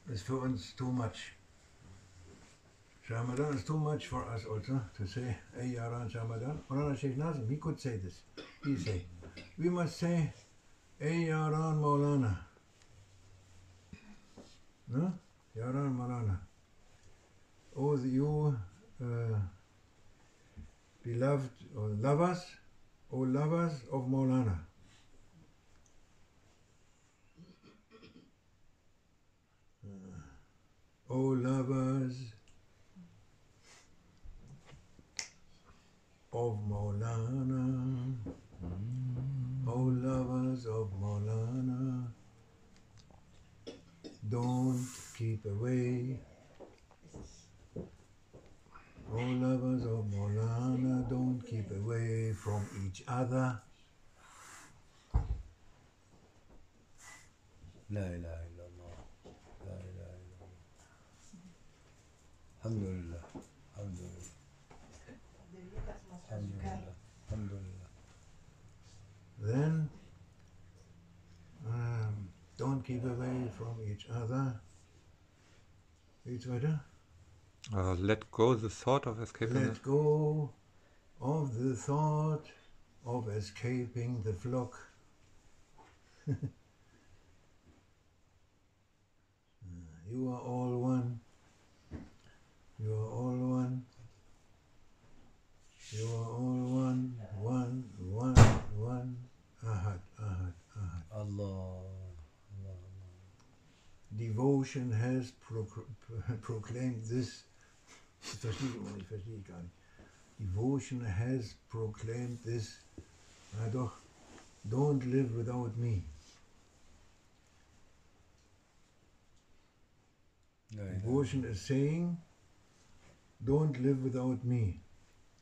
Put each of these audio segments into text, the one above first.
is für uns too much. Ramadan is too much for us also to say, Ay Yaran Ramadan. Maulana Sheikh Nazim, he could say this. He say, we must say, Ay Yaran Maulana. No? Yaran Maulana. Oh, you beloved or lovers, O lovers of Maulana. O lovers of Maulana, O lovers of Maulana, don't keep away. O lovers of Maulana, don't keep away from each other. La ilaha illallah. La ilaha illallah. Alhamdulillah. Alhamdulillah. Alhamdulillah. Alhamdulillah. Then, don't keep away from each other. Each other. Let go the thought of escaping. Let go of the thought of escaping the flock. You are all one. You are all one. You are all one. One, one, one. Ahad, ahad, ahad. Allah. Devotion has proclaimed this. Devotion has proclaimed this. Don't live without me. Devotion is saying, don't live without me.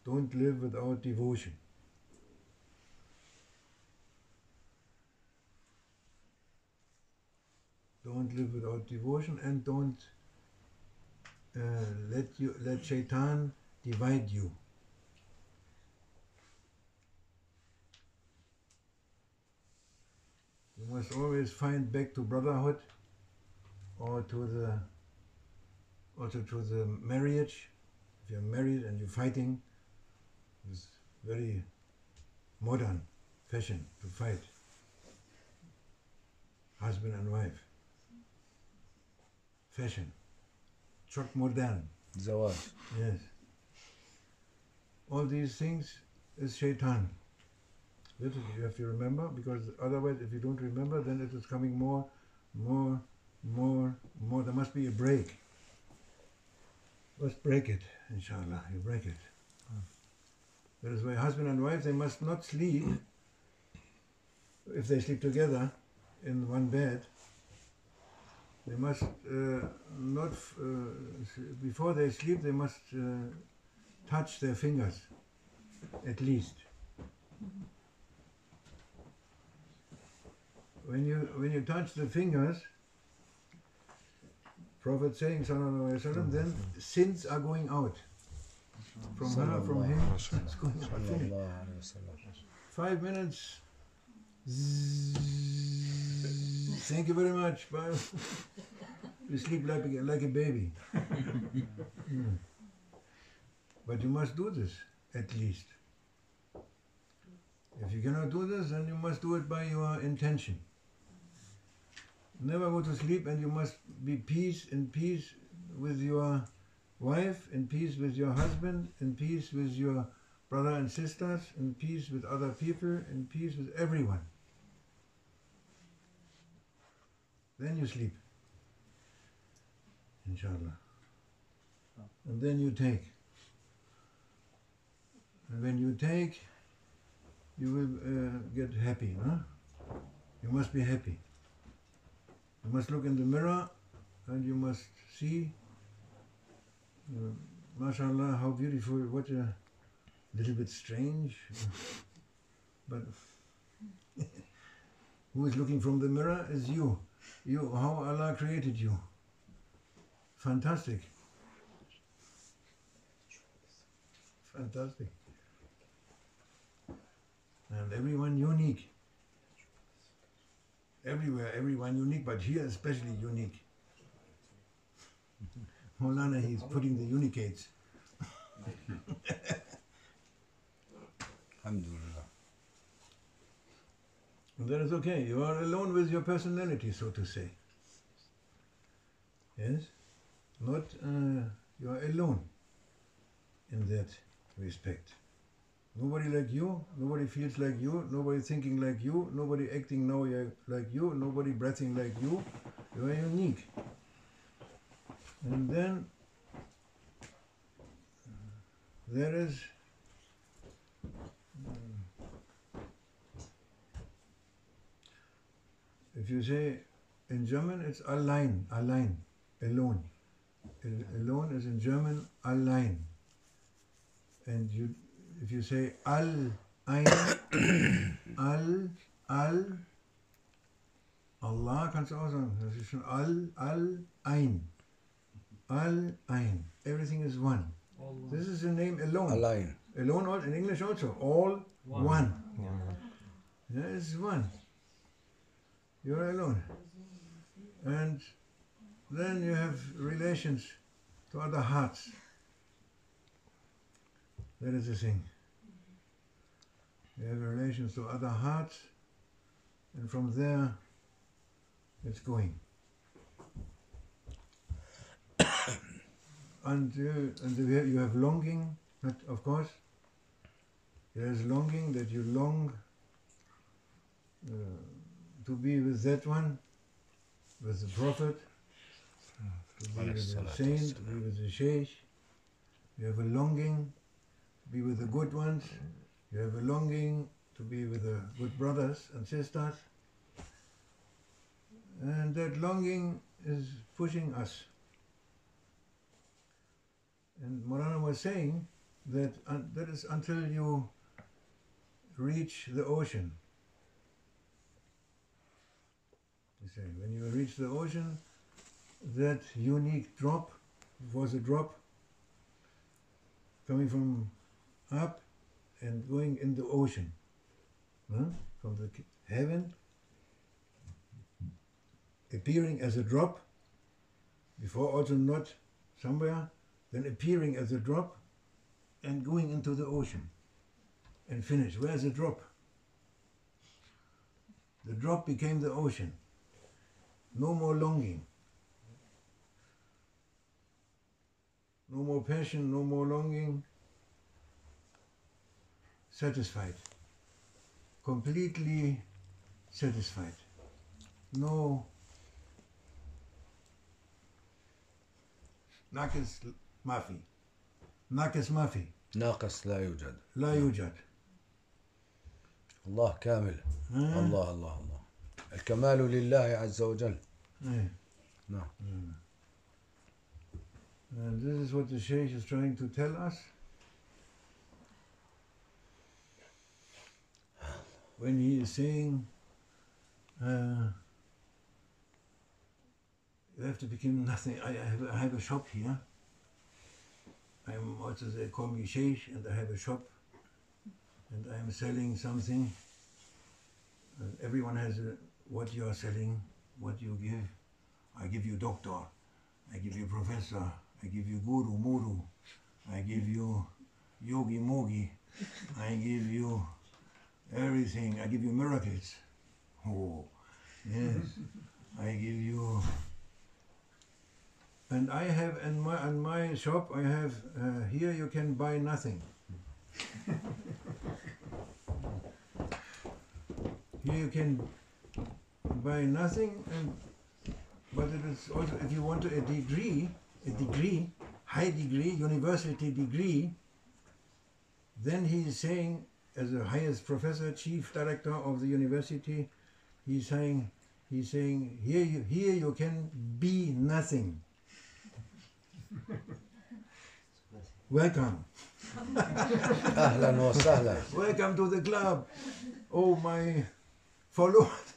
Don't live without devotion. Don't live without devotion, and don't let Shaitan divide you. You must always find back to brotherhood, or also to the marriage. If you're married and you're fighting, it's very modern fashion to fight. Husband and wife. Fashion. Çok modern. Zawaj. Yes. All these things is Shaitan. That is, you have to remember, because otherwise if you don't remember, then it is coming more. There must be a break. Let's break it, inshallah. You break it. That is why husband and wife, they must not sleep. If they sleep together in one bed, they must not, before they sleep, they must touch their fingers, at least. When you touch the fingers, Prophet saying, sallallahu alaihi wasallam, then sins are going out. From her, from him, it's going out. 5 minutes. Thank you very much. Bye. You sleep like a baby. But you must do this, at least. If you cannot do this, then you must do it by your intention. Never go to sleep, and you must be in peace with your wife, in peace with your husband, in peace with your brother and sisters, in peace with other people, in peace with everyone. Then you sleep, inshallah. And then you take. And when you take, you will get happy, huh? You must be happy. You must look in the mirror and you must see, mashallah, how beautiful, what a little bit strange. But who is looking from the mirror is you. You, how Allah created you. Fantastic. Fantastic. And everyone unique. Everywhere, everyone unique, but here especially unique. Maulana, he's putting the unicates. Alhamdulillah. And that is okay. You are alone with your personality, so to say. Yes? Not, you are alone in that respect. Nobody like you, nobody feels like you, nobody thinking like you, nobody acting now like you, nobody breathing like you. You are unique. And then there is if you say in German it's allein, alone. Alone is in German allein. And if you say al-ein, Allah kannst du auch sagen. Das ist schon al-ein. Al-ein. Everything is one. This is the name alone. Allein. Alone in English also. All one. Yeah, it's one. You're alone. And then you have relations to other hearts. That is the thing. You have relations to other hearts, and from there it's going. And you have longing, of course. There is longing that you long to be with that one, with the Prophet, to be with the saint, to be with the Sheikh. You have a longing to be with the good ones. You have a longing to be with the good brothers and sisters. And that longing is pushing us. And Maulana was saying that that is until you reach the ocean. You say, when you reach the ocean, that unique drop was a drop coming from up and going in the ocean. From the heaven, appearing as a drop, before also not somewhere, then appearing as a drop and going into the ocean and finish. Where's the drop? The drop became the ocean. No more longing. No more passion, no more longing. Satisfied. Completely satisfied. No ناقص ما في. ناقص ما في. ناقص لا يوجد. لا يوجد. الله كامل. الله الله الله. الكمال لله عز وجل. نعم. And this is what the Sheikh is trying to tell us. When he is saying you have to become nothing. I have a shop here. I'm also, they call me Sheikh, and I have a shop, and I'm selling something. Everyone has what you are selling, what you give. I give you doctor, I give you professor, I give you guru, muru, I give you yogi, mogi, I give you everything, I give you miracles. Oh, yes, I give you. And I have in my shop, I have here you can buy nothing. Here you can buy nothing, but it is also, if you want a degree, high degree, university degree, then he is saying, as the highest professor, chief director of the university, he's saying here you can be nothing. Welcome. أهلا وسهلا. Welcome to the club. Oh my followers.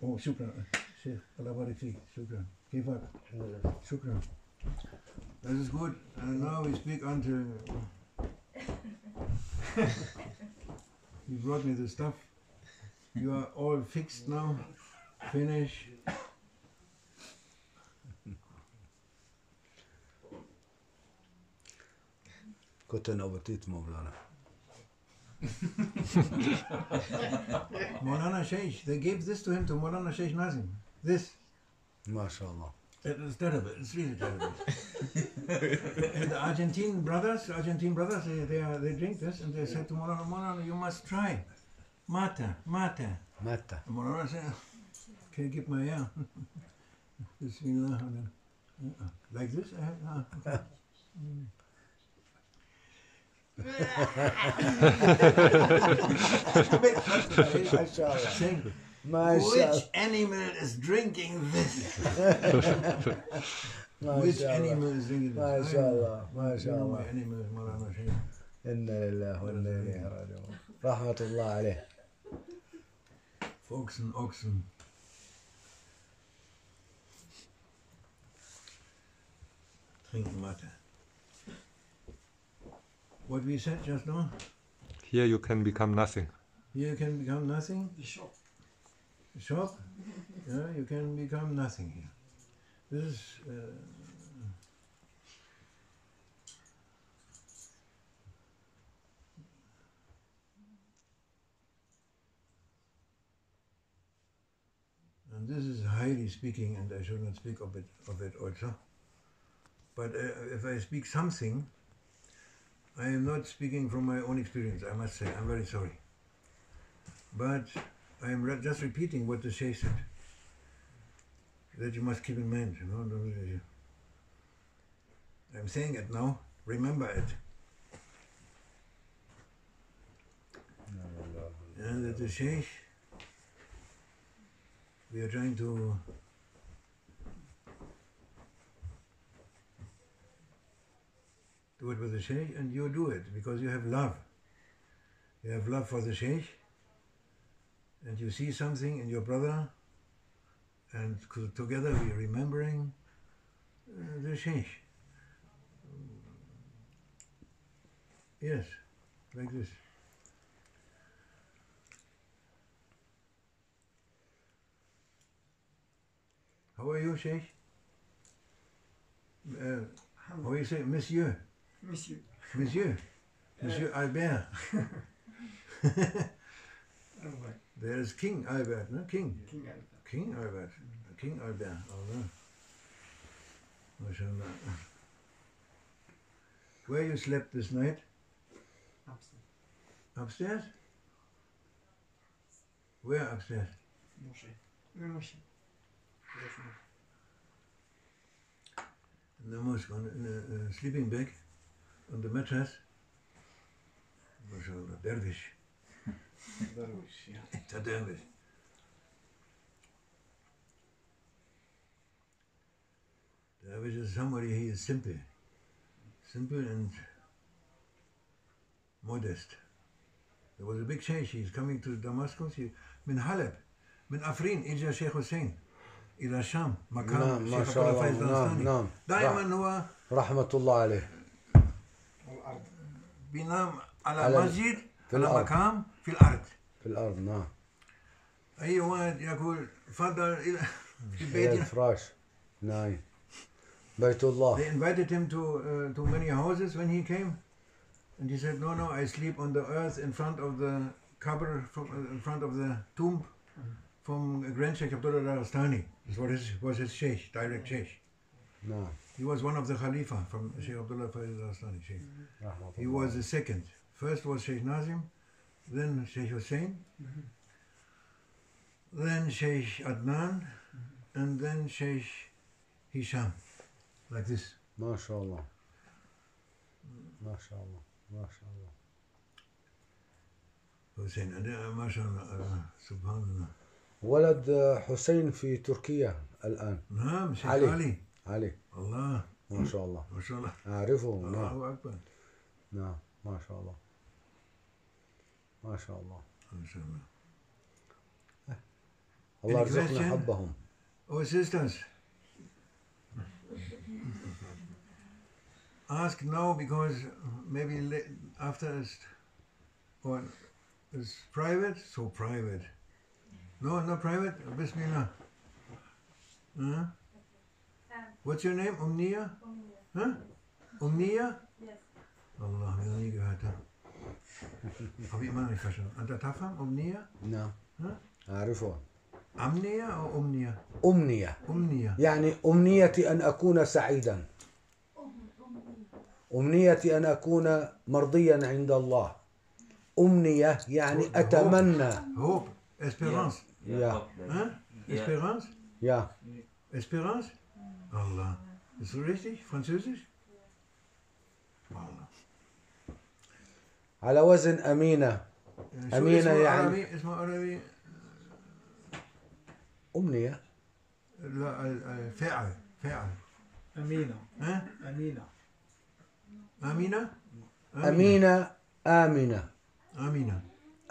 Oh شكرا شيخ الله يبارك فيك شكرا كيفك شكرا. That is good. And now we speak until you brought me the stuff. You are all fixed now. Finish. كوتن أو بتيت مولانا. Maulana Sheikh, they gave this to him, to Maulana Sheikh Nazim. This. ما شاء الله. It was terrible. It's really terrible. And the Argentine brothers, they drink this, and they said to Maulana, Maulana, you must try. Mata. متى؟ And Maulana said, can you keep my ear? Bismillah. Like this? Saying, which animal is drinking this? Which animal is drinking this? ما شاء الله ما شاء My الله. animal is Maulana Sheikh. إنا لله وإنا إليه راجعون. رحمة الله عليه. Oxen. Drink Mate. What we said just now? Here you can become nothing. Here you can become nothing. The shop. Shop? Yeah, you can become nothing here. This is and this is highly speaking, and I should not speak of it also. But if I speak something, I am not speaking from my own experience, I must say. I'm very sorry. But I am just repeating what the Sheikh said. That you must keep in mind. You know? I'm saying it now. Remember it. And that the Sheikh, we are trying to do it with the Sheikh, and you do it because you have love. You have love for the Sheikh, and you see something in your brother, and together we are remembering the Sheikh. Yes, like this. How are you, Sheikh? How do you say, Monsieur? Monsieur Albert. There is King Albert, no? King Albert. King Albert. Allah. MashaAllah. Where you slept this night? Upstairs? Where upstairs? In the mosque, in a sleeping bag, on the mattress. MashaAllah, dervish. It's a dervish. Dervish is somebody, he is simple and modest. There was a big sheikh, he's coming to Damascus, من حلب, من أفرين, إجا شيخ حسين إلى الشام, مكان ما شيخ شاء عبد الله الله. فايز نعم دائما هو رحمة الله عليه. بينام على مسجد في على الأرض. مكان في الأرض. في الأرض. نعم. أي واحد يقول تفضل إلى في إلى بيتنا. الفراش نايم. بيت الله. They invited him to many houses when he came, and he said, no, I sleep on the earth in front of the qabr, in front of the tomb from Grand Sheikh Abdullah Darastani. This was his sheikh, direct sheikh. نعم. He was one of the Khalifa from Sheikh Abdullah Faiz Darastani sheikh. He was the second. First was Sheikh Nazim, then Sheikh Hussein, then Sheikh Adnan, and then Sheikh Hisham. Like this. ما شاء الله. ما شاء الله. ما شاء الله. Hussein, ما شاء الله, سبحان الله. ولد حسين في تركيا الآن. نعم شيخ علي. علي. الله. ما شاء الله. ما شاء الله. أعرفه. نعم. الله أكبر. نعم. ما شاء الله. ما شاء الله. ما شاء الله. الله يرزقنا حبهم. Oh sisters, ask now because maybe after it's private, so private. No, not private. Bismillah. Huh? What's your name? Umniya? Huh? Umniya? Yes. Allah, wir haben nie gehört. Habe ich immer noch nicht verstanden. أنت تفهم أمنية؟ نعم أعرفها. أمنية أو أمنية؟ أمنية. أمنية. يعني أمنيتي أن أكون سعيدا. أمنيتي أن أكون مرضيا عند الله. أمنية يعني أتمنى. Hope. Espérance. Ja. Hein? Espérance? Ja. Espérance? Allah. Ist so richtig? Französisch? Allah. على وزن أمينة. أمينة يعني اسمه عربي أمنية. لا فعل أمينة. ها؟ أمينة. أمينة؟ أمينة آمنة. أمينة.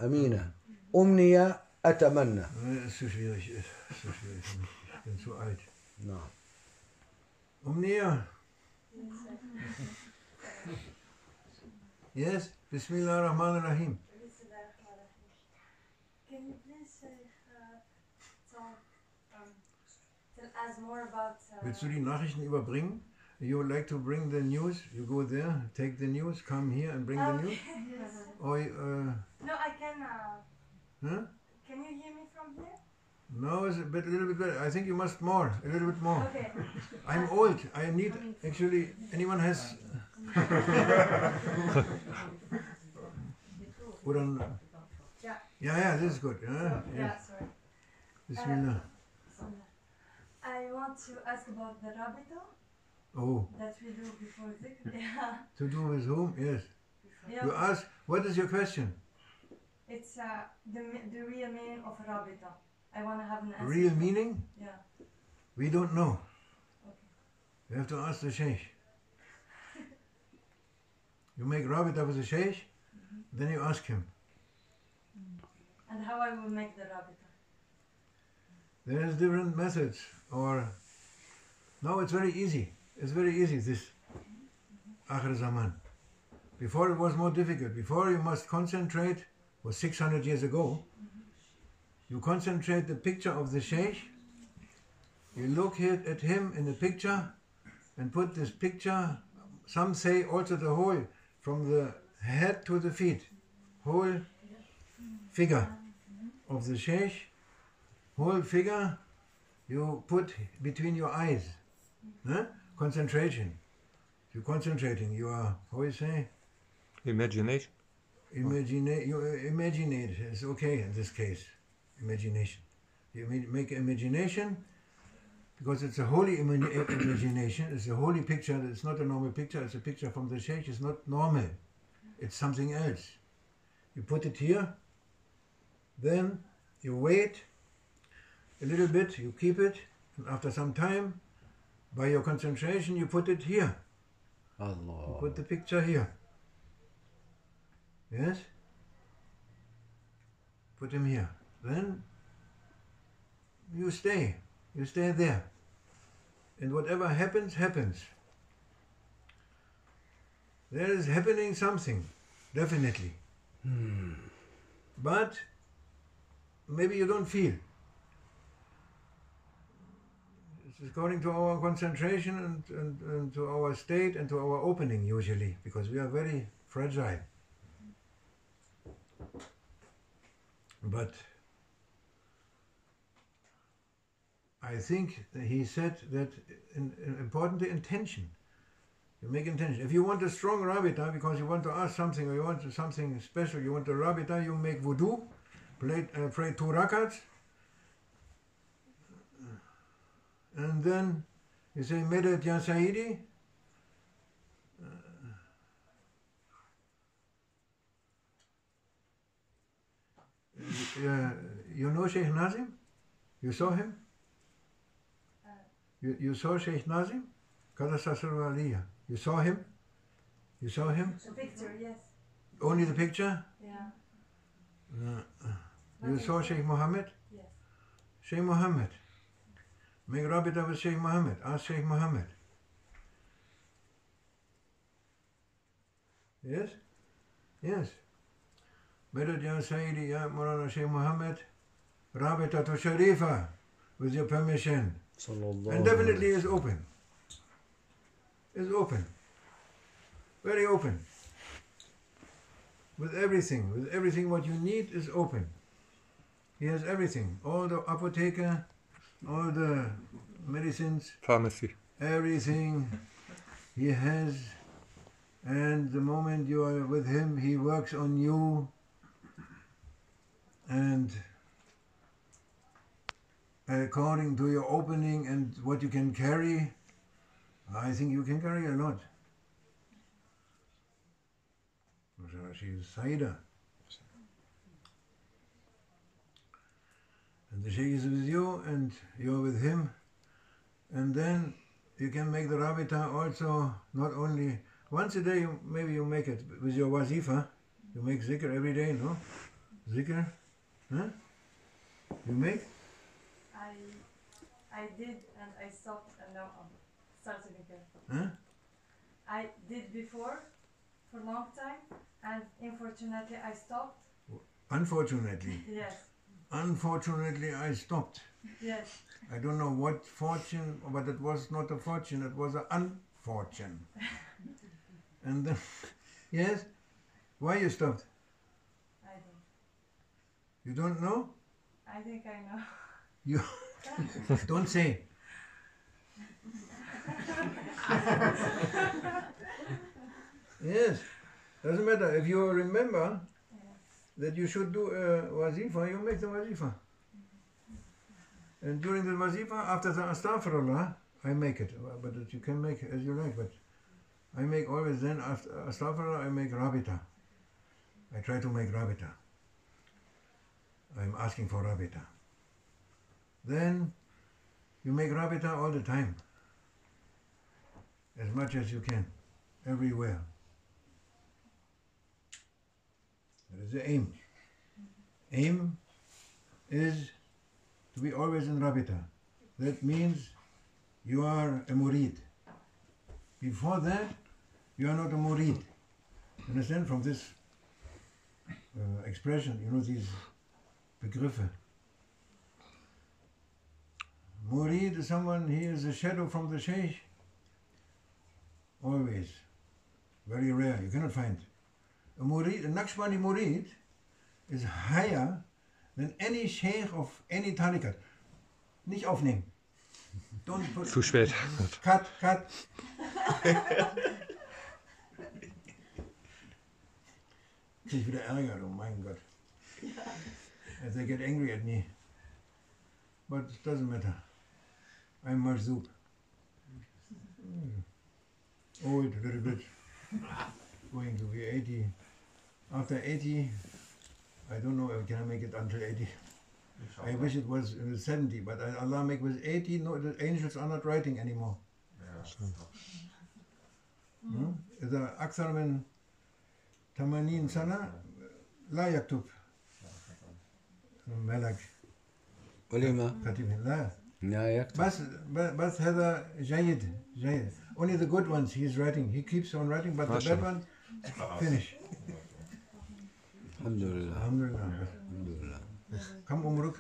أمينة. أمنية أتمنى. Das ist so schwierig. So schwierig für mich. Ich bin zu alt. نعم. أمنية. Yes. Bismillah ar-Rahman ar-Rahim. Can you please tell us more about... Willst du die Nachrichten überbringen? You would like to bring the news? You go there, take the news, come here and bring the news? Yes. Or, No, I can... huh? Can you hear me from here? No, it's a little bit better. I think you must more, a little bit more. Okay. I'm old. I need, actually, anyone has... Yeah, this is good. Yeah, sorry. Bismillah. I want to ask about the rabita Oh, that we do before dhikr. Yeah. to do with whom? Yes. Yeah. You ask, what is your question? It's the real meaning of rabita. I want to have an answer. Real meaning? Yeah. We don't know. Okay. You have to ask the sheikh. You make rabita with the sheikh, then you ask him. And how I will make the rabita? There's different methods, or now it's very easy. It's very easy, this Akhir Zaman. Before it was more difficult. Before you must concentrate, was 600 years ago, you concentrate the picture of the sheikh, you look at him in the picture and put this picture, some say also the whole, from the head to the feet, whole figure of the sheikh, whole figure you put between your eyes. Huh? Concentration. You're concentrating, you are, how you say? Imagination. You imagine it. It's okay in this case. Imagination. You make imagination because it's a holy imagination. It's a holy picture. It's not a normal picture. It's a picture from the sheikh. It's not normal. It's something else. You put it here. Then you wait a little bit. You keep it. And after some time, by your concentration, you put it here. Allah. You put the picture here. Yes? Put him here. Then you stay. You stay there. And whatever happens, happens. There is happening something, definitely. But maybe you don't feel. It's according to our concentration and to our state and to our opening usually, because we are very fragile. But I think that he said that important the intention. You make intention. If you want a strong rabita because you want to ask something or you want something special, you want a rabita, you make wudu, pray 2 rakats, and then you say Medet Ya Sayyidi. You know Sheikh Nazim? You saw him? You saw Sheikh Nazim? Kadasasarwaliya. You saw him? You saw him? The picture, yes. Only the picture? Yeah. You saw Sheikh Mohammed? Yes. Sheikh Mohammed. Make rabita with Sheikh Mohammed. Ask Sheikh Mohammed. Yes? Yes. Medet Ya Sayyidi Ya Maulana Sheikh Mohammed. Rabita to Sharifa. With your permission. And definitely is open. Is open. Very open. with everything what you need is open. He has everything, all the apotheker, all the medicines, Pharmacy. everything he has, and the moment you are with him, he works on you, and according to your opening and what you can carry, I think you can carry a lot. She's Saida. And the Sheikh is with you and you're with him. And then you can make the Rabita also, not only once a day, maybe you make it with your wazifa. You make zikr every day, no? Zikr? Huh? You make? I did and I stopped and now I'm starting again. Huh? I did before for a long time and unfortunately I stopped. Unfortunately. Yes. Unfortunately, I stopped. Yes. I don't know what fortune, but it was not a fortune, it was an unfortune. And then, yes? Why you stopped? I don't. You don't know? I think I know. You don't say. Yes, doesn't matter. If you remember that you should do a wazifa, you make the wazifa. And during the wazifa, after the astaghfirullah, I make it. But you can make it as you like. But I make always then, after astaghfirullah, I make rabita. I try to make rabita. I'm asking for rabita. Then you make rabita all the time. As much as you can. Everywhere. That is the aim. Aim is to be always in rabita. That means you are a murid. Before that, you are not a murid. Understand? From this expression, you know, these Begriffe. Murid is someone, he is a shadow from the Sheikh. Always. Very rare, you cannot find. A murid, a Naqshbandi murid is higher than any Sheikh of any tariqat. Nicht aufnehmen. Don't put... Zu spät. Cut, cut. Krieg ich wieder Ärger, oh mein Gott. If they get angry at me. But it doesn't matter. I'm Marzouk. Old, a little bit. Going to be 80. After 80, I don't know if I can make it until 80. I wish it was 70, but Allah make with 80, no, the angels are not writing anymore. إذا أكثر من 80 سنة لا يكتب ملك ولما لا لا يكتب بس هذا جيد only the good ones he is writing, he keeps on writing, but the bad one finish. الحمد لله الحمد لله. الحمد لله. كم عمرك؟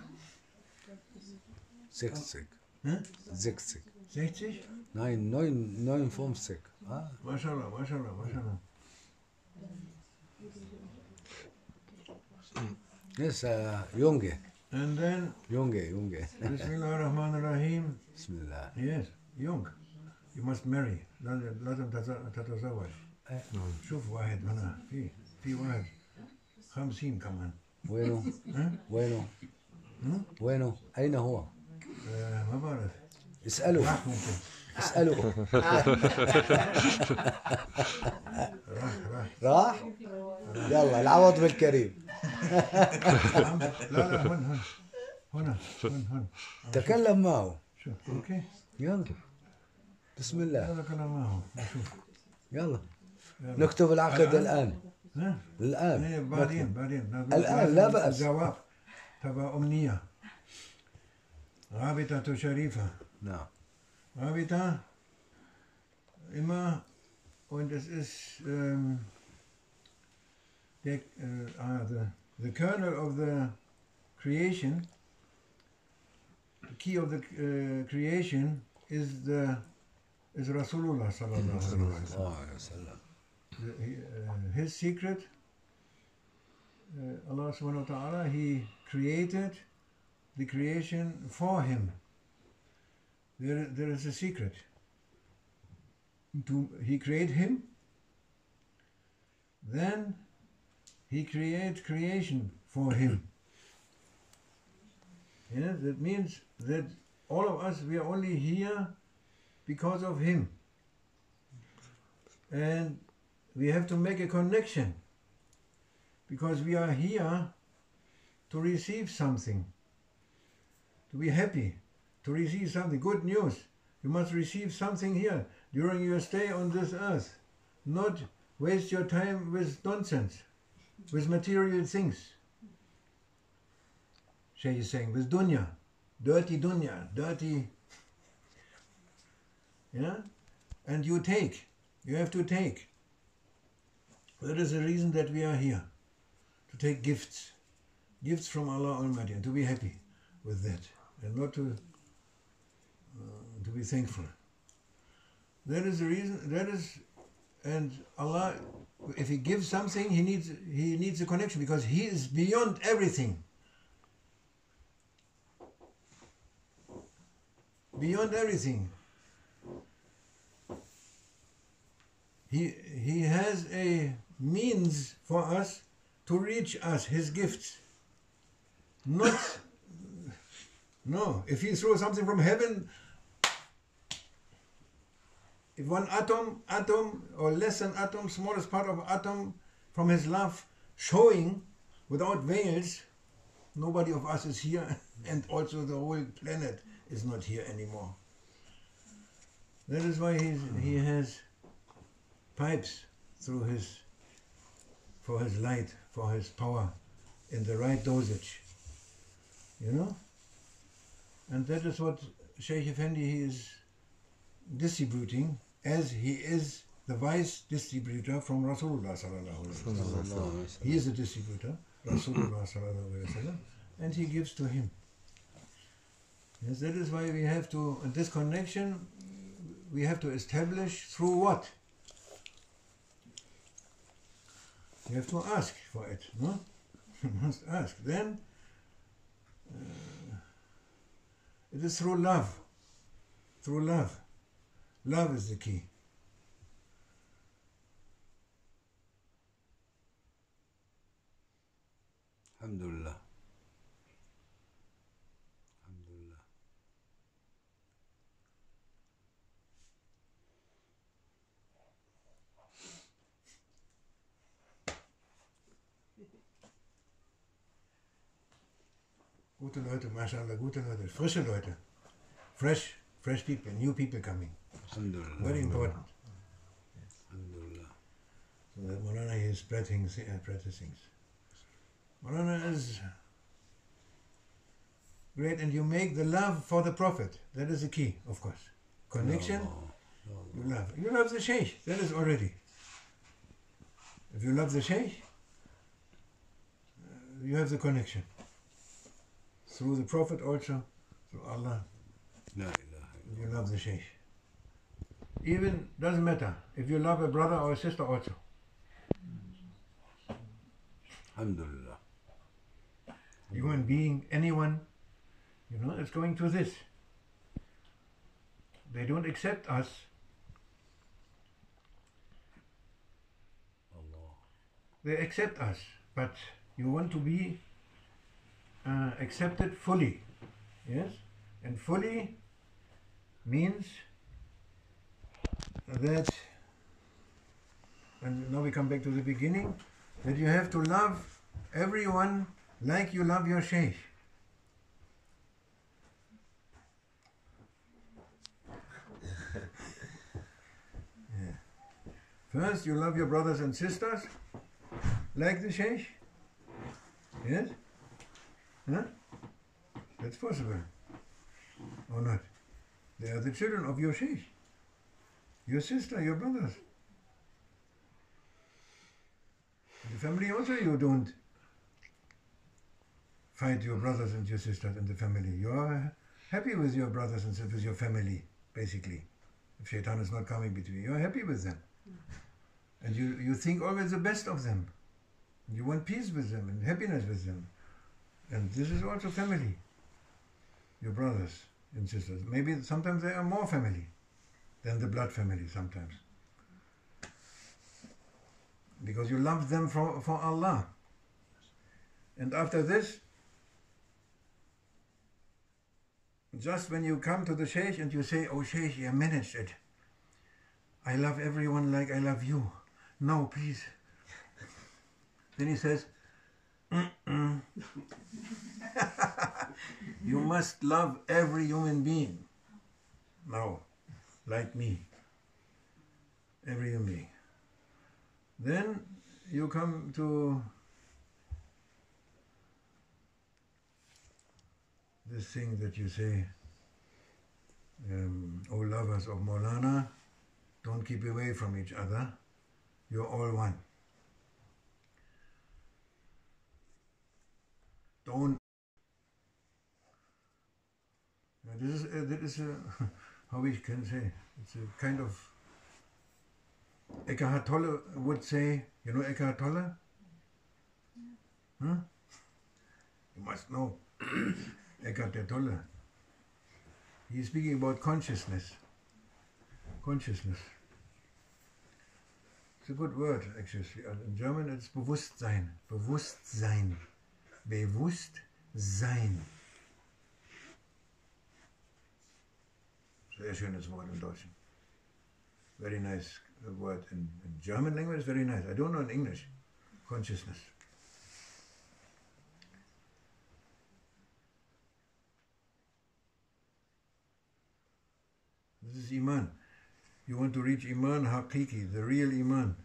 60. ها؟ 60. 60؟ Nein, 59. Ah. ما شاء الله ما شاء الله ما شاء الله. Yes, Junge. And then Junge. Bismillah ar-Rahman ar-Rahim. Bismillah. Yes, young. You must marry. لازم تتزوج. شوف واحد هنا في واحد 50 كمان. وينه؟ أين هو؟ ما بعرف. اسأله. راح؟ يلا العوض بالكريم. لا هنا تكلم معه. شوف اوكي. يلا بسم الله. يلا كلام معه نشوف. يلا نكتب العقد الآن. الآن. بعدين الآن لا بأس. جواب تبع أمنية. رابطة شريفة. نعم. Rabita immer, und es ist the kernel of the creation, the key of the creation is Rasulullah sallallahu alaihi wasallam. His secret Allah subhanahu wa ta'ala, He created the creation for Him. There is a secret. He create Him, then He create creation for Him. Yeah, that means that all of us, we are only here because of Him. And we have to make a connection, because we are here to receive something, to be happy, to receive something, good news. You must receive something here during your stay on this earth. Not waste your time with nonsense, with material things. Shaykh is saying, with dunya, dirty, yeah? And you have to take. That is the reason that we are here, to take gifts from Allah Almighty, and to be happy with that, and not to be thankful. That is the reason. And Allah, if He gives something, He needs a connection, because He is beyond everything. Beyond everything. He has a means for us to reach us, His gifts. No, if He throws something from heaven, if one atom or less than atom, smallest part of atom from His love showing without veils, nobody of us is here, and also the whole planet is not here anymore. That is why He has pipes for His light, for His power, in the right dosage. You know? And that is what Shaykh Effendi, he is distributing, as he is the vice distributor from Rasulullah sallallahu alaihi wasallam. He is a distributor, Rasulullah sallallahu alaihi wasallam, and he gives to him. Yes, that is why we have to, this connection, we have to establish through what? You have to ask for it, no? You must ask. Then, it is through love. Through love. Love is the key. Alhamdulillah. Alhamdulillah. Gute Leute, mashallah, gute Leute, frische Leute. Fresh people, new people coming. Alhamdulillah. Very important. Alhamdulillah. So that Maulana is practicing. Maulana is great, and you make the love for the Prophet. That is the key, of course. Connection, you love. You love the Shaykh, that is already. If you love the Shaykh, you have the connection. Through the Prophet also, through Allah. La ilaha illallah. You love the Shaykh. Even, doesn't matter, if you love a brother or a sister also. Alhamdulillah. Human being, anyone, you know, it's going to this. They don't accept us. Allah. They accept us, but you want to be accepted fully. Yes? And fully means that, and now we come back to the beginning, that you have to love everyone like you love your Shaykh. Yeah. First, you love your brothers and sisters like the Shaykh. Yes? Huh? That's possible. Or not? They are the children of your Shaykh. Your sister, your brothers. In the family also you don't fight your brothers and your sisters in the family. You are happy with your brothers and sisters, with your family, basically. If Shaitan is not coming between you, are happy with them. And you think always the best of them. You want peace with them and happiness with them. And this is also family. Your brothers and sisters. Maybe sometimes they are more family than the blood family sometimes. Because you love them for Allah. And after this, just when you come to the Sheikh and you say, "Oh Sheikh, you managed it. I love everyone like I love you. No, please." Then he says, "You must love every human being. Now, like me. Every human being." Then you come to this thing that you say, "Oh lovers of Maulana, don't keep away from each other. You're all one. Don't." That is how we can say, it's a kind of, Eckhart Tolle would say, you know Eckhart Tolle? Huh? You must know Eckhart Tolle. He is speaking about consciousness. Consciousness. It's a good word, actually. In German it's Bewusstsein. Bewusstsein. Bewusstsein. Sehr schönes Wort in Deutsch. Very nice word in German language, very nice. I don't know in English. Consciousness. This is Iman. You want to reach Iman Hakiki, the real Iman.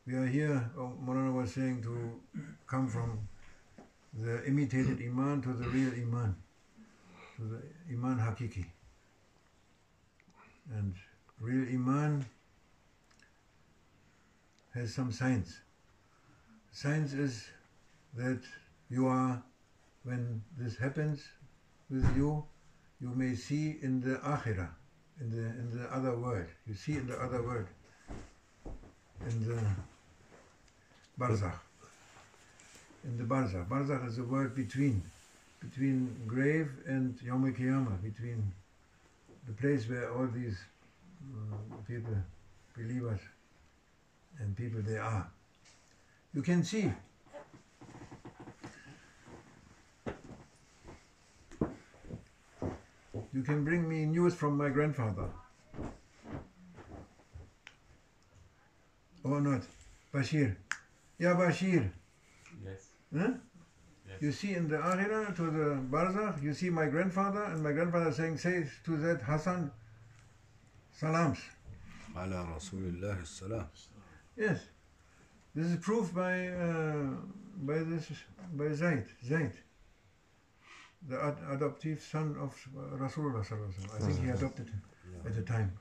We are here, Maulana was saying, to come from the imitated Iman to the real Iman, to the Iman Hakiki. And real Iman has some signs. Signs is that you are, when this happens with you, you may see in the Akhirah, in the other world. You see in the other world, in the Barzakh. In the Barzakh. Barzakh is a word between grave and Yawm al-Qiyamah, between the place where all these people, believers and people, they are. You can see. You can bring me news from my grandfather. Or not? Bashir. Yeah, Bashir. Yes. Huh? Yes. You see in the Akhirah, to the Barzakh, you see my grandfather, and my grandfather saying, say to that Hassan, salams. Ala Rasulullah salam. Yes. This is proved by Zayd. Zayd, the adoptive son of Rasulullah sallallahu alaihi wasallam. I think he adopted him at the time.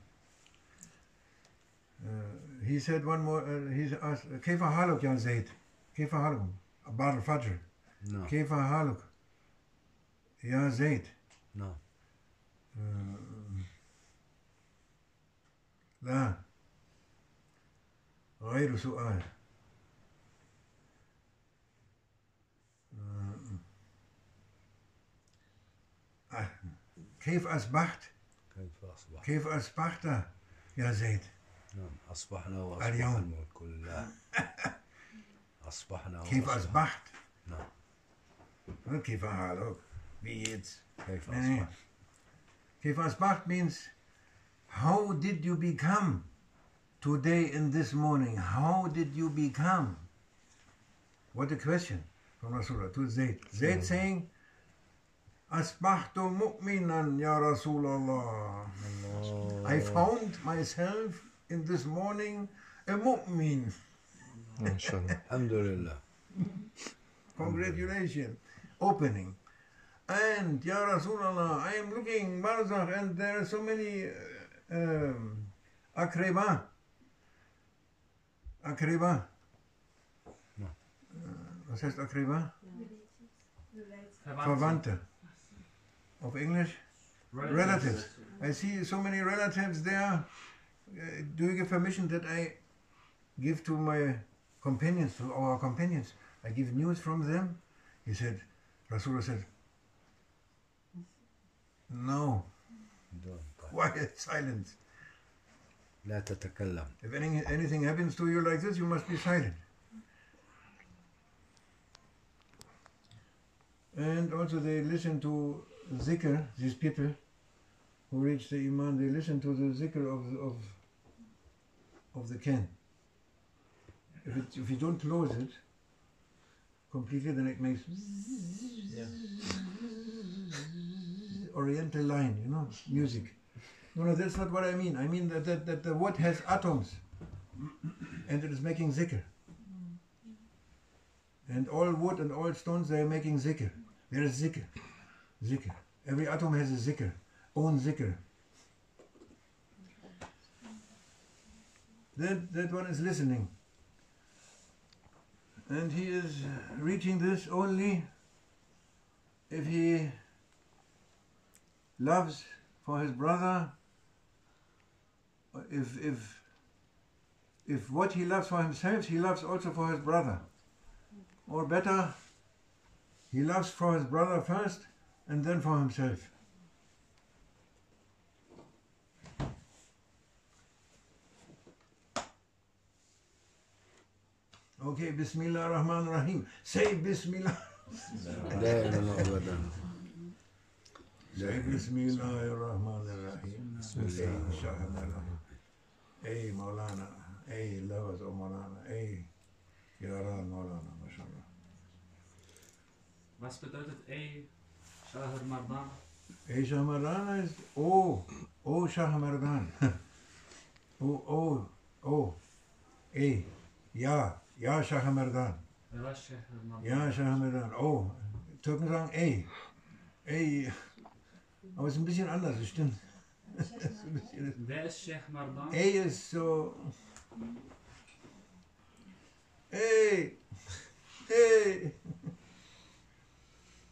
He said one more, he asked, Kaifa haluk ya Zayd? Kaifa haluk? Bar al-Fajr. No. Kaifa haluk ya Zayd? No. لا غير سؤال. كيف أصبحت؟ كيف أصبحت يا زيد؟ نعم أصبحنا وأصبح الملك كله. أصبحنا كيف أصبحت؟ نعم. كيف حالك؟ Wie geht's? كيف أصبحت؟ كيف أصبحت means how did you become today in this morning? How did you become? What a question from Rasulullah to Zayd. Zayd saying, Asbahtu mu'minan ya Rasulullah. I found myself in this morning a mu'min. Alhamdulillah. Congratulations. Opening. And ya Rasulullah, I am looking Barzakh and there are so many Akreba. Akreba. Was heißt Akreba? Verwandte. Of English? Relatives. I see so many relatives there. Do you give permission that I give to my companions, to our companions. I give news from them. He said, Rasulullah said, no, quiet, silence. لا تتكلم. If anything happens to you like this, you must be silent. And also they listen to zikr, these people who reach the Iman, they listen to the zikr of the can. If you don't close it completely, then it makes oriental line, you know, music. No, that's not what I mean. I mean that the wood has atoms and it is making zikr. And all wood and all stones, they are making zikr. There is zikr. Zikr. Every atom has a zikr, own zikr. That one is listening. And he is reaching this only if he loves for his brother, if what he loves for himself, he loves also for his brother. Or better, he loves for his brother first and then for himself. Okay, Bismillah ar-Rahman ar-Rahim. Say Bismillah. دائما وابدا. Say Bismillah ar-Rahman ar-Rahim. Hey, Shahmardan. Hey, Maulana. Hey, Lovers of Maulana. Hey, Yaran Maulana. MashaAllah. Was bedeutet Ey Shahmardan? Ey Shahmardan is oh Shahmardan. oh, Ey, ja Shahmardan. Ja Shahmardan. Oh, Türken sagen Ey. Aber es ist ein bisschen anders, das stimmt. Wer ist Sheikh Mardan? Ey ist so. Ey.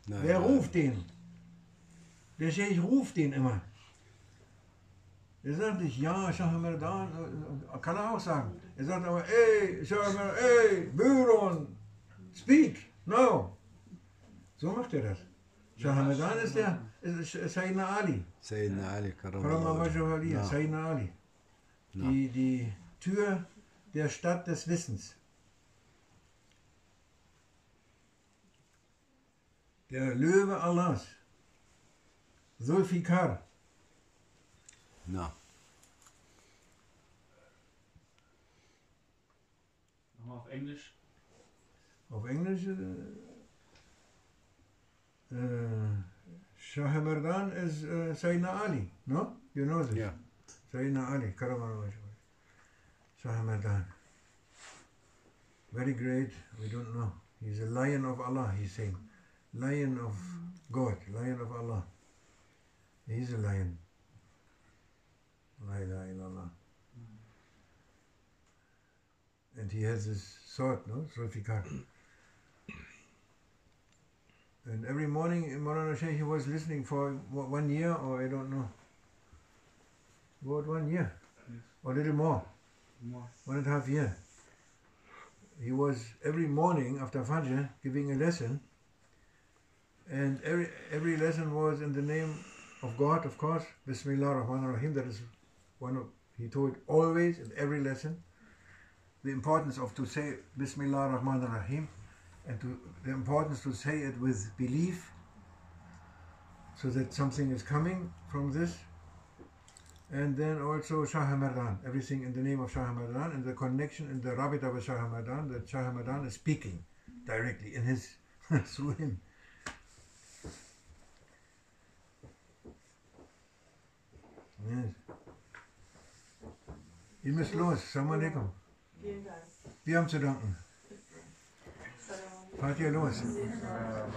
Wer ruft den? Der Sheikh ruft den immer. Er sagt nicht, ja, Shahmardan, kann er auch sagen. Er sagt aber, ey, Shahmardan, ey, Büron, speak, no. So macht er das. Shahmardan ist Sayyidina Ali. Sayyidina Ali, Sayyidina Ali. Die Tür der Stadt des Wissens. Der Löwe Allahs. Zulfikar. No. Nochmal auf Englisch. Auf Englisch Shahmardan is Sayyidina Ali, no? You know this? Yeah. Sayyidina Ali, Karamallah. Shahmardan. Very great, we don't know. He's a lion of Allah, he's saying. Lion of God, lion of Allah. He's a lion. La ilaha illallah. And he has this sword, no? Zulfikar. And every morning Maulana Shaykh, he was listening for 1 year, or I don't know. About 1 year. Yes. Or a little more. 1.5 years. He was every morning after Fajr giving a lesson. And every lesson was in the name of God, of course. Bismillah ar-Rahman ar-Rahim. That is one of, he told always in every lesson, the importance of to say Bismillah ar-Rahman ar-Rahim, and the importance to say it with belief, so that something is coming from this. And then also Shahmardan, everything in the name of Shahmardan, and the connection in the Rabita with Shahmardan, that Shahmardan is speaking directly in his through him. Yes. Ihr müsst los. Assalamu alaikum. Vielen Dank. Wir haben zu danken. Fahrt ihr los?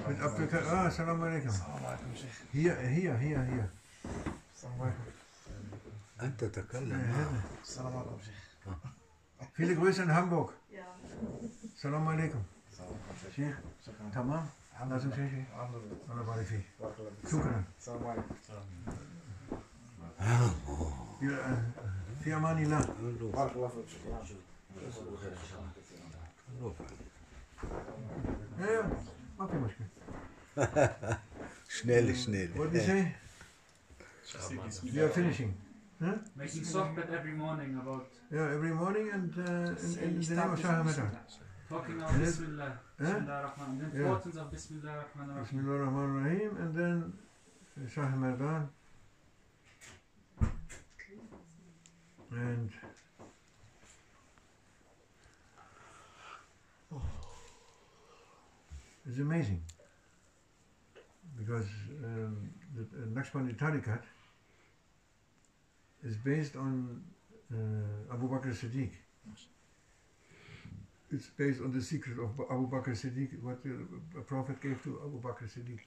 Mit Abdulkader. Assalamu alaikum. Hier. أنت تتكلم. السلام عليكم شيخ. Viele Grüße in Hamburg. Ja. Assalamu alaikum. Sheikh. Tamam. لازم شيء. الله يبارك فيك. شكرا. السلام عليكم. في أمان الله. بارك الله فيك. Yeah, ما في مشكلة. Schnell. What do you say? You are finishing. Huh? Making sohbat every morning about Yeah, every morning and in the name of Shah Ramadan. talking about Bismillah. Bismillah ar-Rahman. The importance of Bismillah ar-Rahman ar-Rahim. Bismillah ar-Rahman ar-Rahim, and then Shah Ramadan. And it's amazing because the Naqshbandi Tariqat is based on Abu Bakr Siddiq. It's based on the secret of Abu Bakr Siddiq, what the Prophet gave to Abu Bakr Siddiq.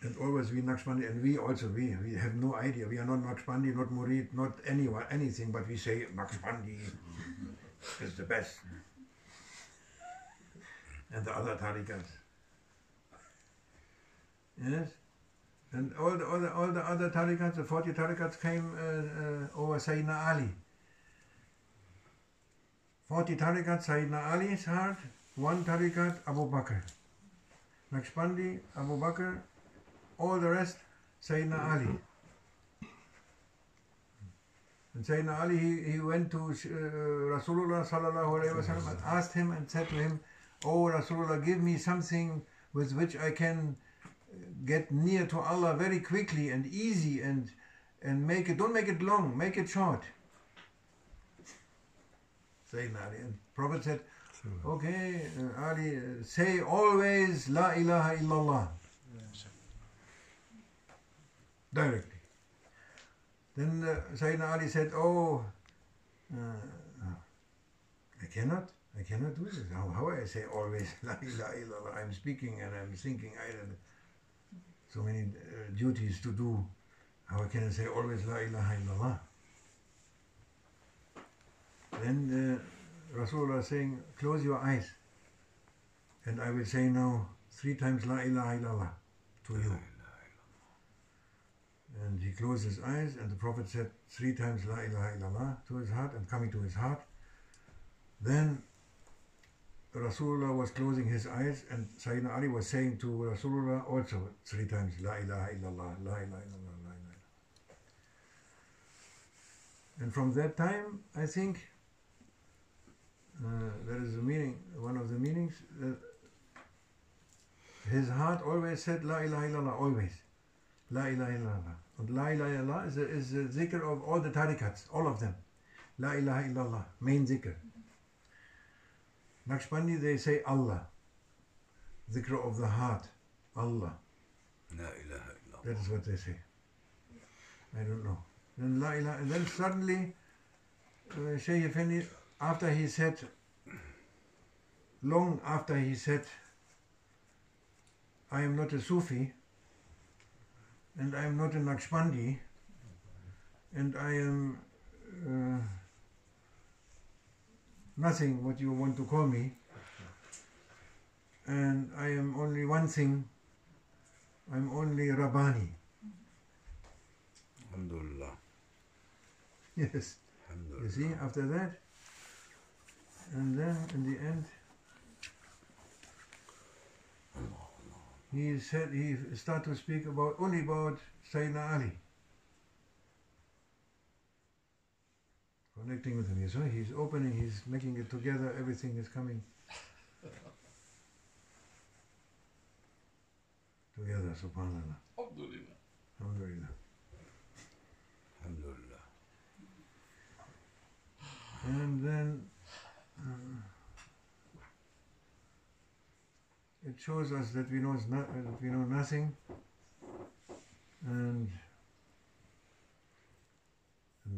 And always we Naqshbandi, and we also, we have no idea. We are not Naqshbandi, not Murid, not anyone, anything, but we say Naqshbandi is the best. And the other tariqats. Yes? And all the other tariqats, the 40 tariqats came over Sayyidina Ali. 40 tariqats, Sayyidina Ali's heart, one tariqat, Abu Bakr. Naqshbandi, Abu Bakr, all the rest, Sayyidina Ali. And Sayyidina Ali, he went to Rasulullah sallallahu alayhi wa sallam and asked him and said to him, "Oh Rasulullah, give me something with which I can get near to Allah very quickly and easy and make it, don't make it long, make it short." Sayyidina Ali. And Prophet said, "Okay, Ali, say always La ilaha illallah." Directly. Then Sayyidina Ali said, "Oh, I cannot do this. How I say always La ilaha illallah? I'm speaking and I'm thinking, I don't so many duties to do. How can I say always La ilaha illallah?" Then Rasulullah saying, "Close your eyes and I will say now 3 times La ilaha illallah to you." And he closed his eyes and the Prophet said 3 times La ilaha illallah to his heart and coming to his heart. Then Rasulullah was closing his eyes and Sayyidina Ali was saying to Rasulullah also 3 times La ilaha illallah, La ilaha illallah, La ilaha illallah. And from that time, I think, that is the meaning, one of the meanings, his heart always said La ilaha illallah, always. La ilaha illallah. And La ilaha illallah is the zikr of all the tariqats, all of them. La ilaha illallah, main zikr. Naqshbandi, they say Allah. Zikr of the heart, Allah. La ilaha illallah. That is what they say. I don't know. Then La ilaha, and then suddenly, Shaykh Effendi, after he said, long after he said, "I am not a Sufi, and I am not a Naqshbandi, and I am nothing what you want to call me, and I am only one thing, I'm only Rabbani." Alhamdulillah. Yes. You see, after that, and then in the end, he said, he started to speak only about Sayyidina Ali. Connecting with him, you see, he's opening, he's making it together, everything is coming together, subhanallah. Alhamdulillah. Alhamdulillah. Alhamdulillah. And then it shows us that we know nothing, and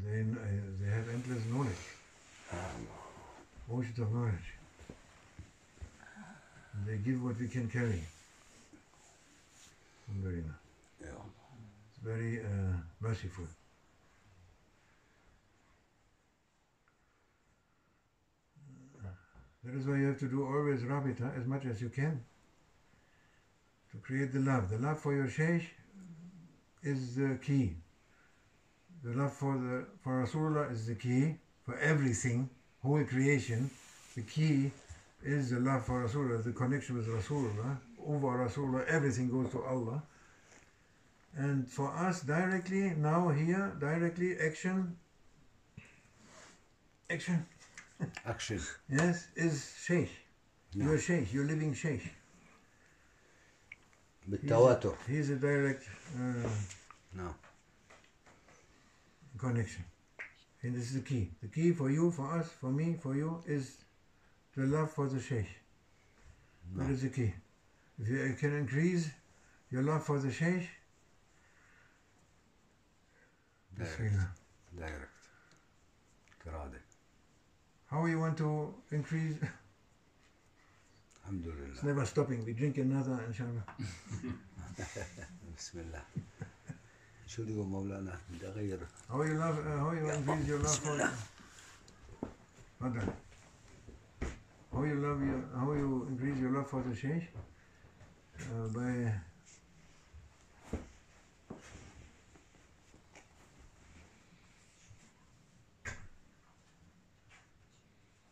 then they have endless knowledge, oceans of knowledge. And they give what we can carry. Alhamdulillah. Yeah. It's very merciful. That is why you have to do always rabita as much as you can to create the love. The love for your Shaykh is the key. The love for Rasulullah is the key for everything, whole creation. The key is the love for Rasulullah, the connection with Rasulullah. Over Rasulullah, everything goes to Allah. And for us, directly, now here, directly, action. Action. Action. Yes, is Sheikh. No. You're Sheikh, you're living Sheikh. بالتواتر. He's a direct No. connection. And this is the key. The key for you, for us, for me, for you, is the love for the Sheikh. No. That is the key. If you can increase your love for the Sheikh, Direct. Direct. إرادة. how you want to increase? الحمد It's لله. never stopping. We drink another, inshallah. بسم الله. شو اللي هو مولانا؟ بدي أغير. How you love? How you increase your love for? Pardon. How you love your? How you increase your love for the Sheikh? By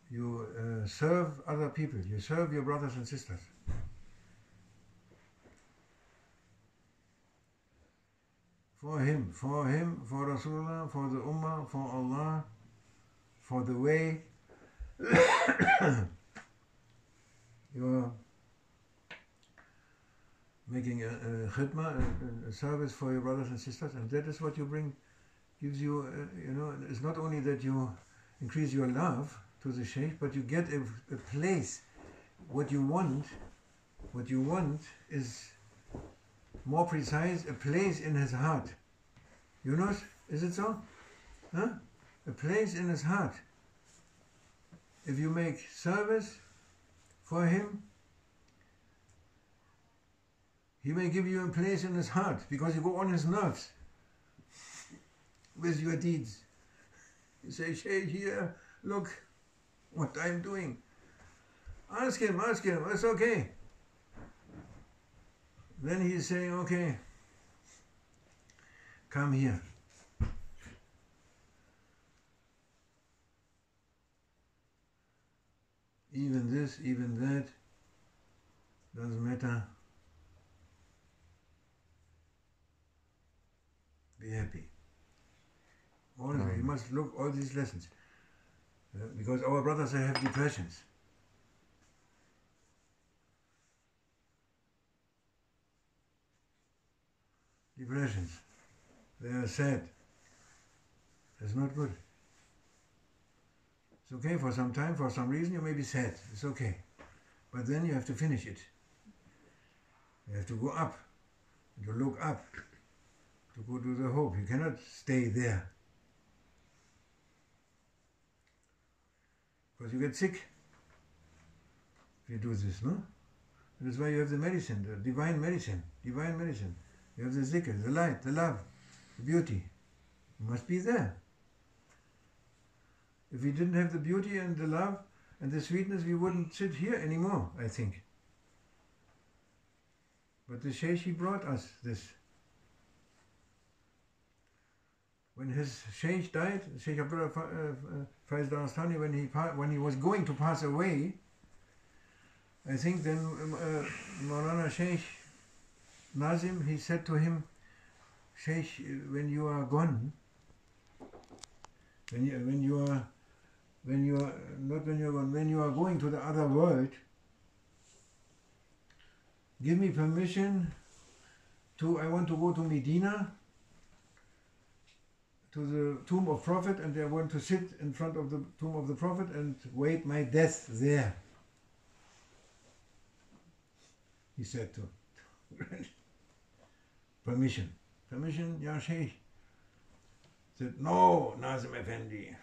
you serve other people. You serve your brothers and sisters. For him, for Rasulullah, for the Ummah, for Allah, for the way. You're making a khidmah, a service for your brothers and sisters, and that is what you bring, gives you, it's not only that you increase your love to the Shaykh, but you get a place. What you want is more precise, a place in his heart. Yunus, is it so? Huh? A place in his heart. If you make service for him, he may give you a place in his heart because you go on his nerves with your deeds. You say, Shaykh, here, look what I'm doing. Ask him, it's okay. Then he's saying, okay, come here. Even this, even that, doesn't matter. Be happy. You must look all these lessons. Because our brothers have depressions. Depressions. They are sad. That's not good. It's okay for some time, for some reason you may be sad. It's okay. But then you have to finish it. You have to go up. To look up. To go to the hope. You cannot stay there. Because you get sick if you do this, no? That's why you have the medicine, the divine medicine. Divine medicine. You have the zikr, the light, the love, the beauty. It must be there. If we didn't have the beauty and the love and the sweetness, we wouldn't sit here anymore, I think. But the Shaykh, he brought us this. When his Shaykh died, Shaykh Abdullah Faiz Darastani, when he was going to pass away, I think then Maulana Shaykh Nazim, he said to him, Shaykh, when you are gone, when you are going to the other world, give me permission I want to go to Medina, to the tomb of Prophet, and I want to sit in front of the tomb of the Prophet and wait my death there. He said to permission, Ya Shaykh. Said, no, Nazim Effendi.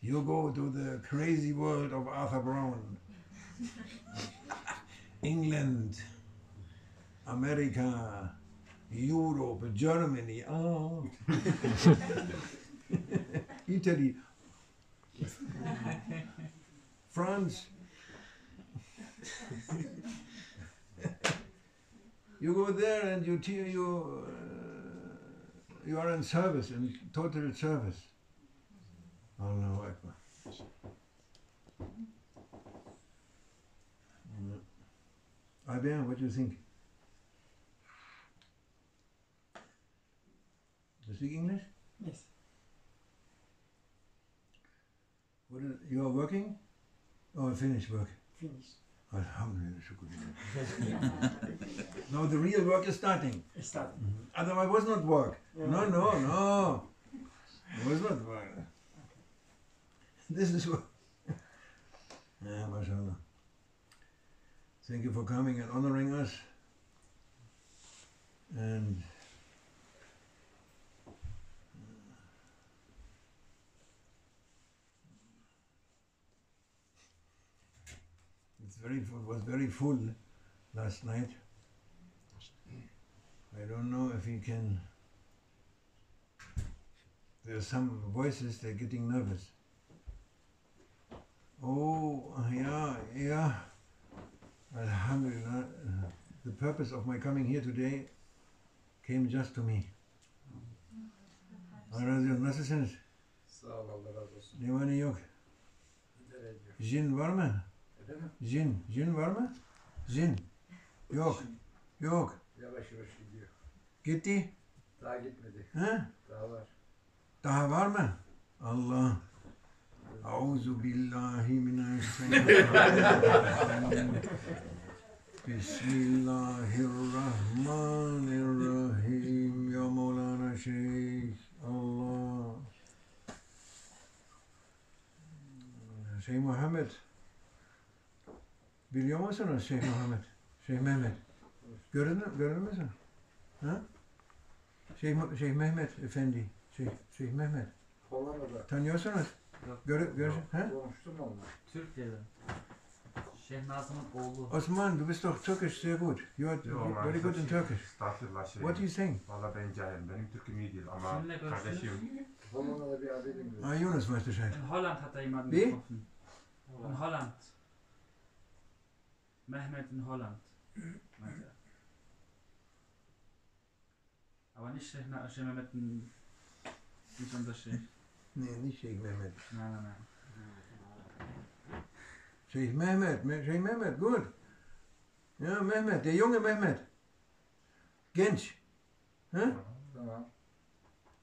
You go to the crazy world of Arthur Brown. England, America, Europe, Germany, Italy, France. You go there and you are in service, in total service. Allahu Akbar. Rabia, what do you think? You speak English? Yes. You are working? Or finished work? Finished. Alhamdulillah, shukr. Now the real work is starting. It's starting. Otherwise it was not work. No. It was not work. This is work. Yeah, mashallah. Thank you for coming and honoring us. And it was very full last night. I don't know if you can. There are some voices, they're getting nervous. Oh, yeah. Alhamdulillah. The purpose of my coming here today came just to me. Nasılsınız? Sağ ol, Allah razı olsun. Ne var ne yok? İdare ediyor. Jin var mı? Efendim? Jin var mı? Jin. Yok. Yavaş yavaş gidiyor. Gitti? Daha gitmedi. He? Daha var. Daha var mı? Allah. Auzu billahi mineşşeytanirracim. Bismillahirrahmanirrahim. Ya Maulana Şeyh. Allah. Şeyh Muhammed. Biliyor musunuz Şeyh Muhammed? Şeyh Mehmet. Gördün mü sen? Ha? Şeyh Mehmet Efendi. Şeyh Mehmet. Hollanda'da. Tanıyorsunuz? Ha? Konuştum onunla. Türkiye'de. Şeyh Nazım'ın oğlu. Osman, du bist doch Türkisch sehr gut. You are very good in Turkish. What are you saying? Valla ben cahilim. Benim Türk'üm iyi değil ama Kiminle görüştünüz? kardeşim. Hollanda'da bir abiyle mi? Yunus weiß Bescheid. In Holland hat er jemanden Wie? getroffen. In Holland. Mehmet in Holland. Meint er. Aber nicht Şeyh Mehmet'in. Nicht unser Şeyh. Nee, nicht Şeyh Mehmet. Nein. Şeyh Mehmet, gut. Ja, Mehmet, der junge Mehmet. Genç. Ha? Tamam.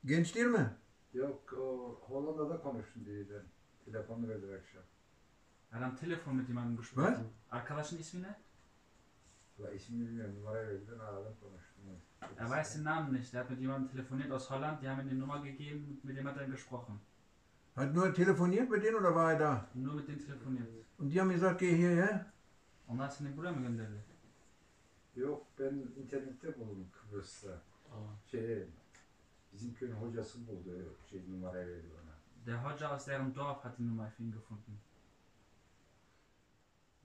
Genç değil mi? Yok, o Hollanda'da konuştum biriyle. Telefonu verdi akşam. Er hat am Telefon mit jemandem gesprochen. Arkadaşın ismi ne? Ya ismini bilmiyorum, numarayı verdi, ben aradım konuştum. Er weiß den Namen nicht. Er hat mit jemandem telefoniert aus Holland. Die haben ihm die Nummer gegeben. Mit dem hat er gesprochen. Hat nur telefoniert mit denen oder war er da? Nur mit denen telefoniert. Und die haben gesagt, geh hierher? Onlar seni buraya mı gönderdi? Yok, ben internette buldum Kıbrıs'ta. Bizim köyün hocası buldu, numarayı verdi bana. Der Hodja aus deren Dorf hat die Nummer für ihn gefunden.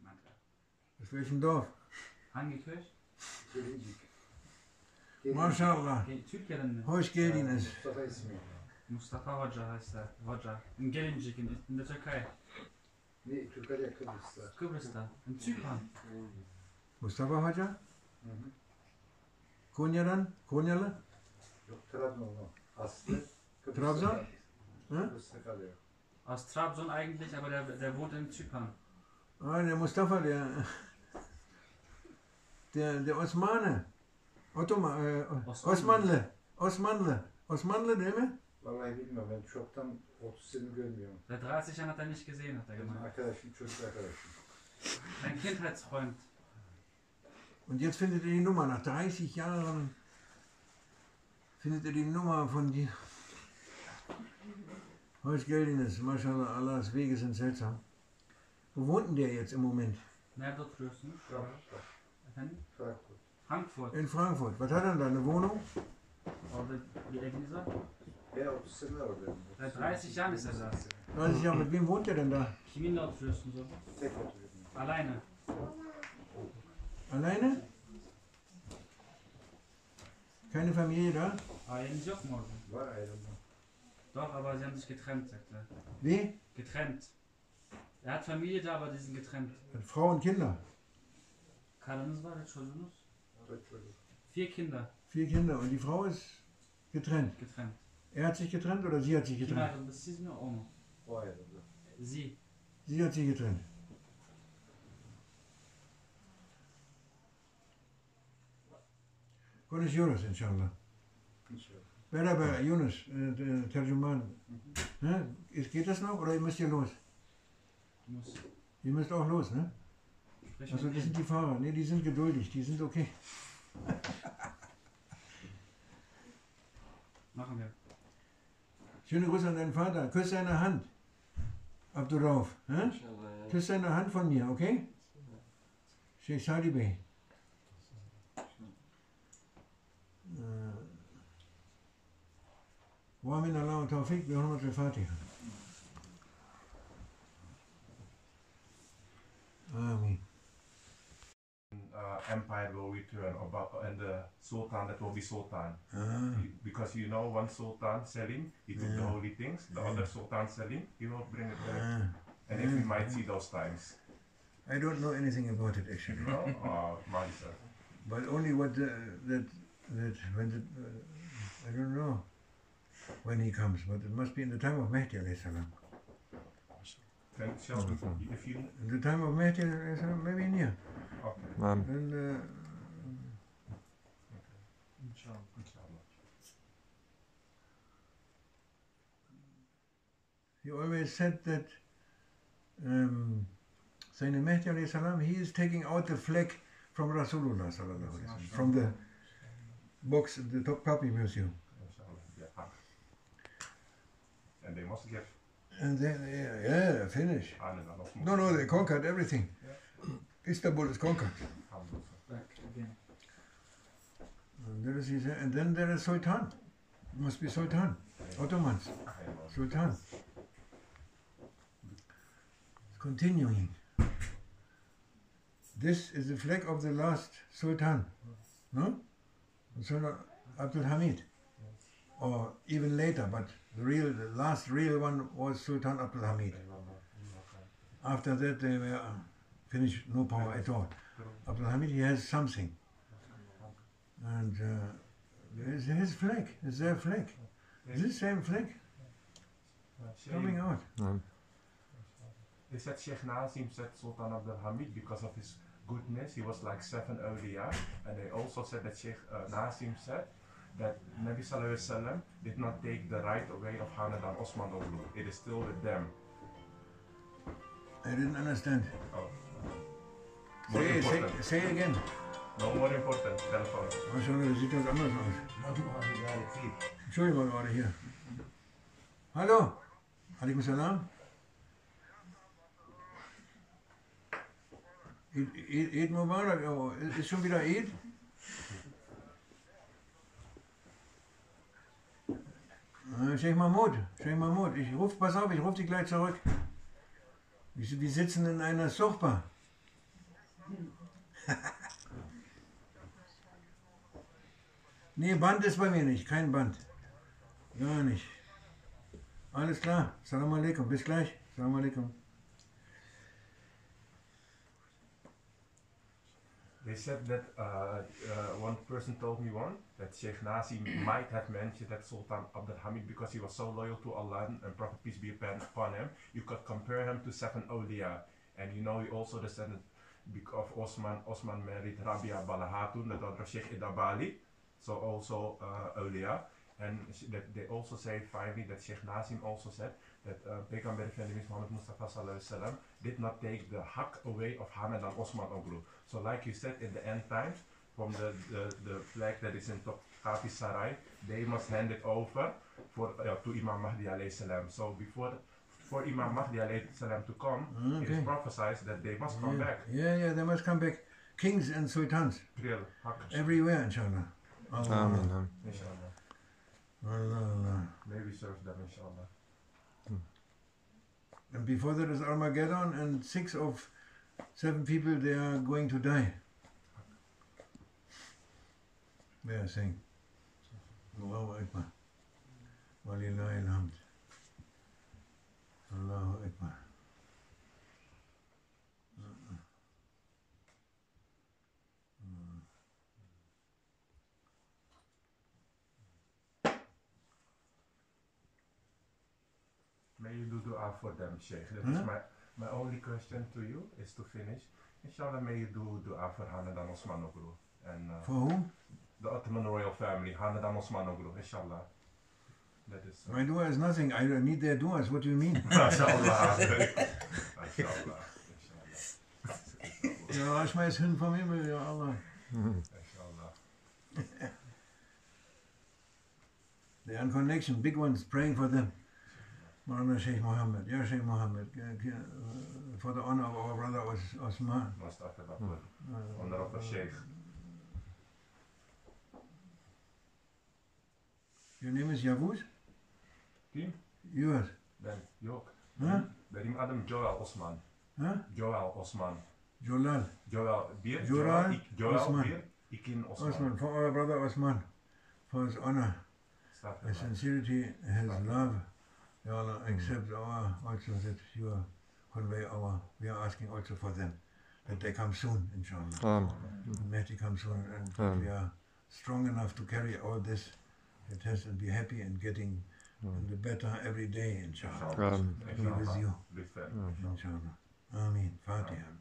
Meint er. Aus welchem Dorf? Hangi köy? Gelincik. Maşallah. Türkiye'den mi? Hoş geldiniz. Mustafa ismi. Mustafa Hoca heißt er. Hoca. In Gelincik in der Türkei. Ne, Türkiye'de Kıbrıs'ta. Kıbrıs'ta. In Zypern. Mustafa Hoca? Hı hı. Konyalı? Yok, Trabzonlu. Aslı. Trabzon? Kıbrıs'ta kalıyor. Aus Trabzon eigentlich, aber der wohnt in Zypern. Ah, der Mustafa, der Osmane. Osmanlı değil mi? Vallahi bilmiyorum, ben çoktan 30 sene görmüyorum. Seit 30 Jahren hat er nicht gesehen, hat er Benim gemeint. arkadaşım, çocuk arkadaşım. Ein Kindheitsfreund. Und jetzt findet ihr die Nummer, nach 30 Jahren findet ihr die Nummer von dir. Hoş geldiniz, maşallah, Allahs Wege sind seltsam. Wo wohnt denn der jetzt im Moment? Nerede oturuyorsunuz? Frankfurt. Efendim? Frankfurt. Frankfurt. In Frankfurt. Was hat er denn da, eine Wohnung? Orada bir eviniz var. Ben 30 sene oradayım. Seit 30 Jahren ist er da. 30 Jahre, mit wem wohnt er denn da? Kiminle oturuyorsunuz orada? Tek oturuyorum. Alleine. Alleine? Keine Familie da? Aileniz yok mu orada? Var ayrılma. Doch, aber sie haben sich getrennt, sagt er. Wie? Getrennt. Er hat Familie da, aber die sind getrennt. Hat Frau und Kinder. Karınız var ya, çocuğunuz? 4 çocuk. 4 Kinder. 4 Kinder und die Frau ist getrennt. Getrennt. Er hat sich getrennt oder sie hat sich Kim getrennt? ayrıldı? Siz mi, o mu? O ayrıldı. Sie. Sie hat sich getrennt. كل يونس إن شاء الله. Better Yunus, Terjuman. Geht das noch oder müsst ihr los? Ihr müsst auch los, ne? Also das sind die Fahrer, ne, die sind geduldig, die sind okay. Machen wir. Schöne Grüße an deinen Vater, küss seine Hand. Abdurrauf, ne? Küss seine Hand von mir, okay? Sheikh Sadi Bey. ومن الله التوفيق بحرمة الفاتحة. آمين. Empire will return and the Sultan that will be Sultan. Because you know one Sultan Selim, he took the holy things, the other Sultan Selim, he will bring it back. And if we might see those times. I don't know anything about it actually. No? Marisa. But only what that when the, I don't know when he comes, but it must be in the time of Mehdi alayhi salam. If you In the time of Mehdi alayhi salam, maybe near. okay. Then Inshallah. he always said that Sayyidina Mehdi alayhi salam, he is taking out the flag from Rasulullah sallallahu alaihi wasallam, from the box at the Topkapi Museum. Yeah. And they must get And then, finish. No, they conquered everything. Istanbul is conquered. Back again. And then there is Sultan. It must be Sultan. Ottomans. Sultan. Continuing. This is the flag of the last Sultan. No? Sultan Abdul Hamid. Or even later, but the last real one was Sultan Abdul Hamid. After that they were finished, no power at all. Abdul Hamid, he has something. And it's his flag, it's their flag. This same flag coming out. They said Sheikh Nazim said Sultan Abdul Hamid because of his goodness. He was like 7 awliya. And they also said that Sheikh Nazim said that Nabi Sallallahu Alaihi Wasallam did not take the right away of Hanadan Osman Oglu. It is still with them. I didn't understand. Oh. Say again. No, more important, telephone. MashaAllah, das sieht ganz anders aus. Entschuldigung gerade hier. Hallo? Alaikum Salam. Eid Mubarak, oh, ist schon wieder Eid? Sheikh Mahmoud, pass auf, ich rufe dich gleich zurück. Wir sitzen in einer Sohba. Nee, Band ist bei mir nicht, kein Band. Gar nicht. Alles klar, Salam alaikum, bis gleich. Salam alaikum. They said that one person told me that Sheikh Nazim might have mentioned that Sultan Abdul Hamid because he was so loyal to Allah and Prophet peace be upon him. You could compare him to 7 awliya, and you know he also descended of Osman. Osman married Rabia Balahatun, the daughter of Sheikh Idabali, so also awliya. And that they also say finally that Sheikh Nazim also said that Peygamber Muhammad Mustafa Sallallahu Alaihi Wasallam did not take the haq away of Hamad and Osman Oglu. So like you said, in the end times, from the flag that is in Topkapi Sarai, they must hand it over to Imam Mahdi alayhi salam. So for Imam Mahdi alayhi salam to come, it is prophesied that they must come back. Yeah, they must come back. Kings and sultans. Real everywhere, inshallah. Amen. Inshallah. Allah. May we serve them, inshallah. And before that is Armageddon, and 6 of 7 people, they are going to die. They are saying, Allahu Akbar. Walillahi alhamd. Allahu Akbar. May you do dua for them, Sheikh. That is my only question to you, is to finish. Inshallah, may you do dua for Hanadan Osman Oglu. And for whom? the Ottoman royal family, Hanedan Osmanoglu, inshallah. That is. My dua is nothing. I don't need their duas. What do you mean? Mashallah. Mashallah. Ja, schmeiß hin vom Himmel, ja Allah. Inshallah. They are in connection, big ones, praying for them. Maulana Sheikh Mohammed, Ya Sheikh Mohammed, for the honor of our brother Osman. Honor of the Sheikh. Your name is Yavuz? Kim? Yours? Ben yok. Huh? Benim adım Joel Osman. Huh? Joel Osman. Jolal. Joel bir. Joel Osman. Bir. İkin Osman. Osman, for our brother Osman, for his honor, his sincerity, his love. Ya Allah, accept our, also that you convey our, we are asking also for them, that they come soon, inshallah. May they come soon, and we are strong enough to carry all this. It has to be happy and getting the better every day, inshallah. Be with you, inshallah. Ameen. Fatiha.